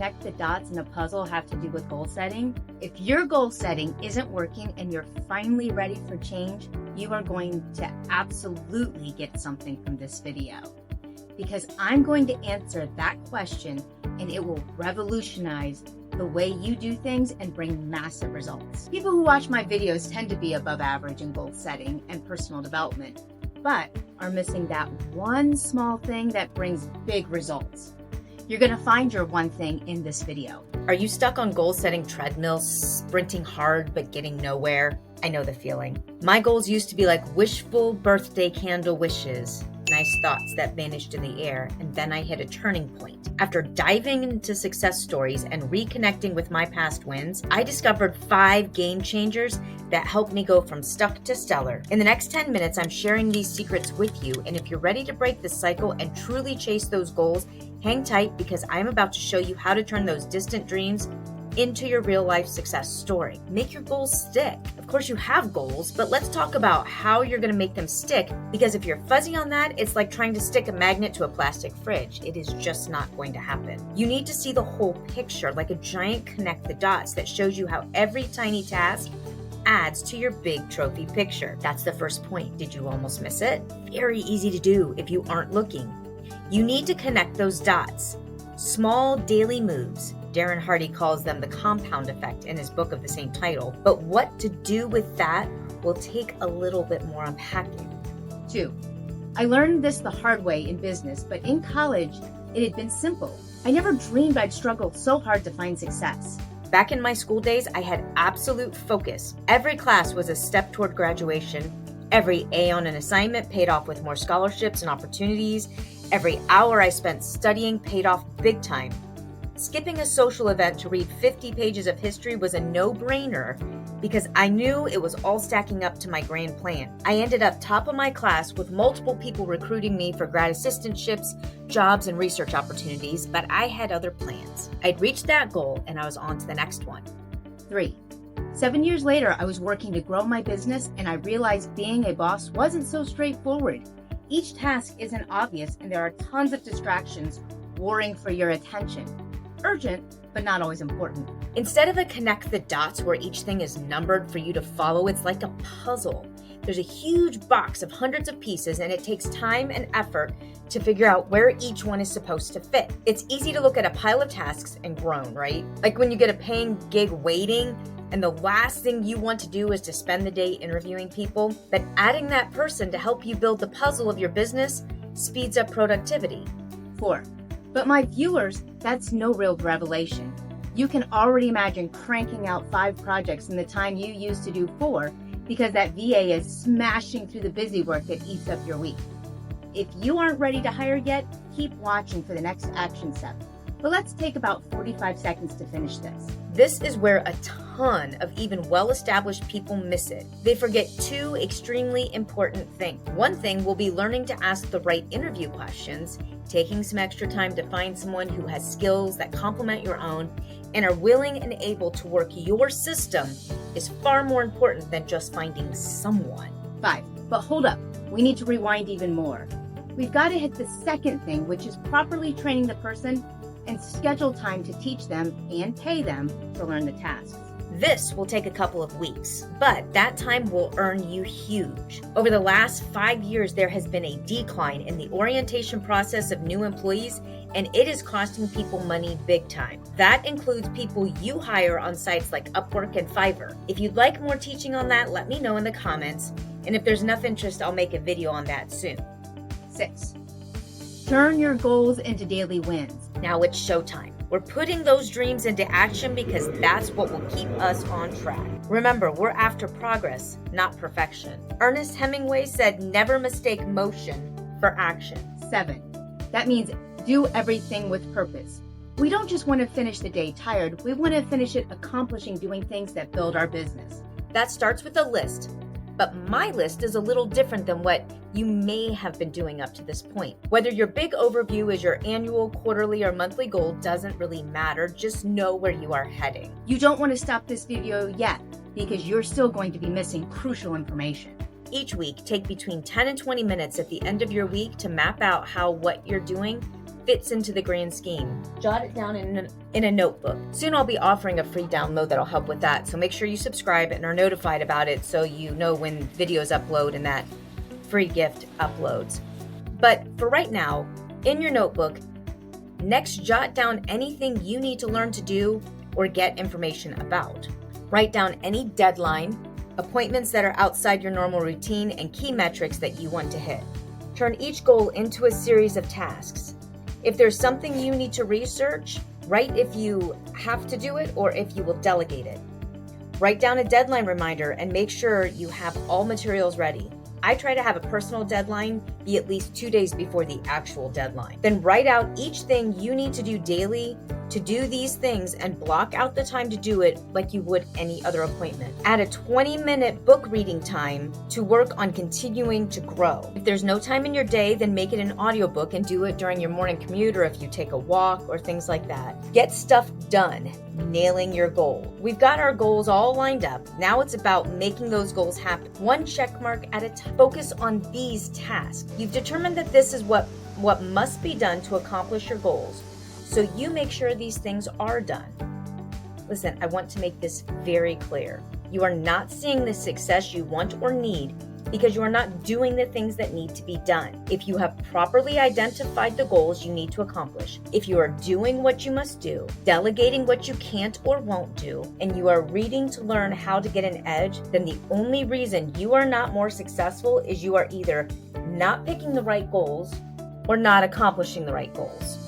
connect the dots in a puzzle have to do with goal setting? If your goal setting isn't working and you're finally ready for change, you are going to absolutely get something from this video. Because I'm going to answer that question and it will revolutionize the way you do things and bring massive results. People who watch my videos tend to be above average in goal setting and personal development, but are missing that one small thing that brings big results. You're gonna find your one thing in this video. Are you stuck on goal-setting treadmills, sprinting hard but getting nowhere? I know the feeling. My goals used to be like wishful birthday candle wishes, nice thoughts that vanished in the air, and then I hit a turning point. After diving into success stories and reconnecting with my past wins, I discovered 5 game changers that helped me go from stuck to stellar. In the next 10 minutes, I'm sharing these secrets with you, and if you're ready to break the cycle and truly chase those goals, hang tight because I'm about to show you how to turn those distant dreams into your real life success story. Make your goals stick. Of course you have goals, but let's talk about how you're gonna make them stick, because if you're fuzzy on that, it's like trying to stick a magnet to a plastic fridge. It is just not going to happen. You need to see the whole picture, like a giant connect the dots that shows you how every tiny task adds to your big trophy picture. That's the first point. Did you almost miss it? Very easy to do if you aren't looking. You need to connect those dots. Small daily moves. Darren Hardy calls them the compound effect in his book of the same title. But what to do with that will take a little bit more unpacking. 2. I learned this the hard way in business, but in college, it had been simple. I never dreamed I'd struggle so hard to find success. Back in my school days, I had absolute focus. Every class was a step toward graduation. Every A on an assignment paid off with more scholarships and opportunities. Every hour I spent studying paid off big time. Skipping a social event to read 50 pages of history was a no-brainer because I knew it was all stacking up to my grand plan. I ended up top of my class with multiple people recruiting me for grad assistantships, jobs, and research opportunities, but I had other plans. I'd reached that goal and I was on to the next one. 3. 7 years later, I was working to grow my business and I realized being a boss wasn't so straightforward. Each task isn't obvious and there are tons of distractions warring for your attention. Urgent, but not always important. Instead of a connect the dots where each thing is numbered for you to follow, it's like a puzzle. There's a huge box of hundreds of pieces and it takes time and effort to figure out where each one is supposed to fit. It's easy to look at a pile of tasks and groan, right? Like when you get a paying gig waiting and the last thing you want to do is to spend the day interviewing people, but adding that person to help you build the puzzle of your business speeds up productivity. 4. But my viewers, that's no real revelation. You can already imagine cranking out 5 projects in the time you used to do 4 because that VA is smashing through the busy work that eats up your week. If you aren't ready to hire yet, keep watching for the next action step. But let's take about 45 seconds to finish this. This is where a ton of even well-established people miss it. They forget 2 extremely important things. One thing will be learning to ask the right interview questions, taking some extra time to find someone who has skills that complement your own and are willing and able to work your system is far more important than just finding someone. 5. But hold up, we need to rewind even more. We've got to hit the second thing, which is properly training the person and schedule time to teach them and pay them to learn the tasks. This will take a couple of weeks, but that time will earn you huge. Over the last 5 years, there has been a decline in the orientation process of new employees, and it is costing people money big time. That includes people you hire on sites like Upwork and Fiverr. If you'd like more teaching on that, let me know in the comments, and if there's enough interest, I'll make a video on that soon. 6. Turn your goals into daily wins. Now it's showtime. We're putting those dreams into action because that's what will keep us on track. Remember, we're after progress, not perfection. Ernest Hemingway said, never mistake motion for action. 7. That means do everything with purpose. We don't just want to finish the day tired, we want to finish it accomplishing doing things that build our business. That starts with a list. But my list is a little different than what you may have been doing up to this point. Whether your big overview is your annual, quarterly, or monthly goal doesn't really matter. Just know where you are heading. You don't want to stop this video yet because you're still going to be missing crucial information. Each week, take between 10 and 20 minutes at the end of your week to map out how what you're doing fits into the grand scheme. Jot it down in a notebook. Soon I'll be offering a free download that'll help with that, so make sure you subscribe and are notified about it so you know when videos upload and that free gift uploads. But for right now, in your notebook, next jot down anything you need to learn to do or get information about. Write down any deadline, appointments that are outside your normal routine, and key metrics that you want to hit. Turn each goal into a series of tasks. If there's something you need to research, write if you have to do it or if you will delegate it. Write down a deadline reminder and make sure you have all materials ready. I try to have a personal deadline be at least 2 days before the actual deadline. Then write out each thing you need to do daily to do these things and block out the time to do it like you would any other appointment. Add a 20-minute book reading time to work on continuing to grow. If there's no time in your day, then make it an audiobook and do it during your morning commute or if you take a walk or things like that. Get stuff done, nailing your goal. We've got our goals all lined up. Now it's about making those goals happen. One check mark at a time. Focus on these tasks. You've determined that this is what must be done to accomplish your goals. So you make sure these things are done. Listen, I want to make this very clear. You are not seeing the success you want or need because you are not doing the things that need to be done. If you have properly identified the goals you need to accomplish, if you are doing what you must do, delegating what you can't or won't do, and you are reading to learn how to get an edge, then the only reason you are not more successful is you are either not picking the right goals or not accomplishing the right goals,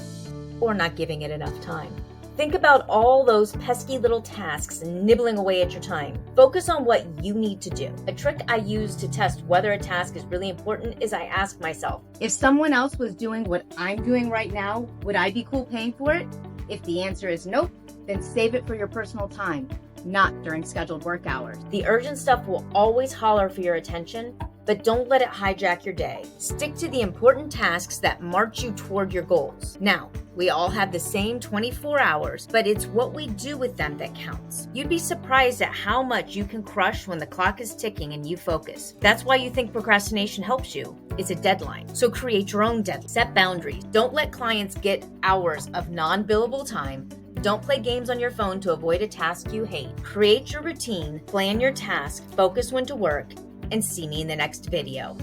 or not giving it enough time. Think about all those pesky little tasks nibbling away at your time. Focus on what you need to do. A trick I use to test whether a task is really important is I ask myself, if someone else was doing what I'm doing right now, would I be cool paying for it? If the answer is nope, then save it for your personal time, not during scheduled work hours. The urgent stuff will always holler for your attention, but don't let it hijack your day. Stick to the important tasks that march you toward your goals. Now, we all have the same 24 hours, but it's what we do with them that counts. You'd be surprised at how much you can crush when the clock is ticking and you focus. That's why you think procrastination helps you. It's a deadline. So create your own deadline. Set boundaries. Don't let clients get hours of non-billable time. Don't play games on your phone to avoid a task you hate. Create your routine, plan your task, focus when to work, and see me in the next video.